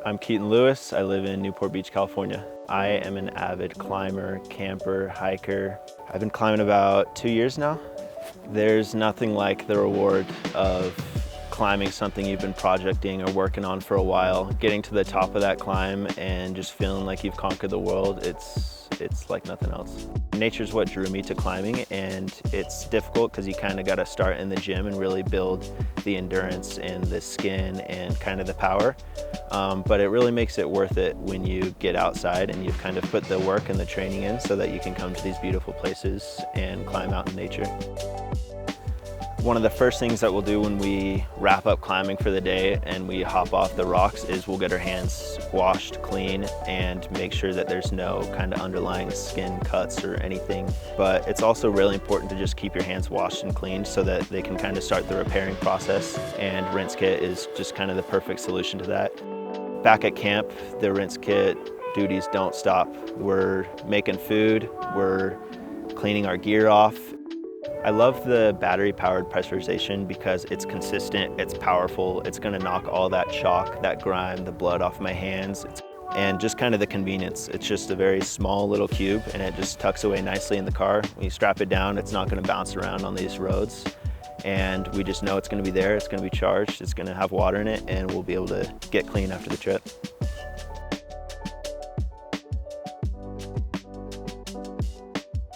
I'm Keaton Lewis. I live in Newport Beach, California. I am an avid climber, camper, hiker. I've been climbing about 2 years now. There's nothing like the reward of climbing something you've been projecting or working on for a while, getting to the top of that climb and just feeling like you've conquered the world. It's like nothing else. Nature's what drew me to climbing, and it's difficult because you kind of got to start in the gym and really build the endurance and the skin and kind of the power. But it really makes it worth it when you get outside and you've kind of put the work and the training in so that you can come to these beautiful places and climb out in nature. One of the first things that we'll do when we wrap up climbing for the day and we hop off the rocks is we'll get our hands washed clean and make sure that there's no kind of underlying skin cuts or anything. But it's also really important to just keep your hands washed and clean so that they can kind of start the repairing process, and RinseKit is just kind of the perfect solution to that. Back at camp, the RinseKit duties don't stop. We're making food, we're cleaning our gear off. I love the battery-powered pressurization because it's consistent, it's powerful, it's gonna knock all that chalk, that grime, the blood off my hands, and just kind of the convenience. It's just a very small little cube and it just tucks away nicely in the car. When you strap it down, it's not gonna bounce around on these roads. And we just know it's gonna be there, it's gonna be charged, it's gonna have water in it, and we'll be able to get clean after the trip.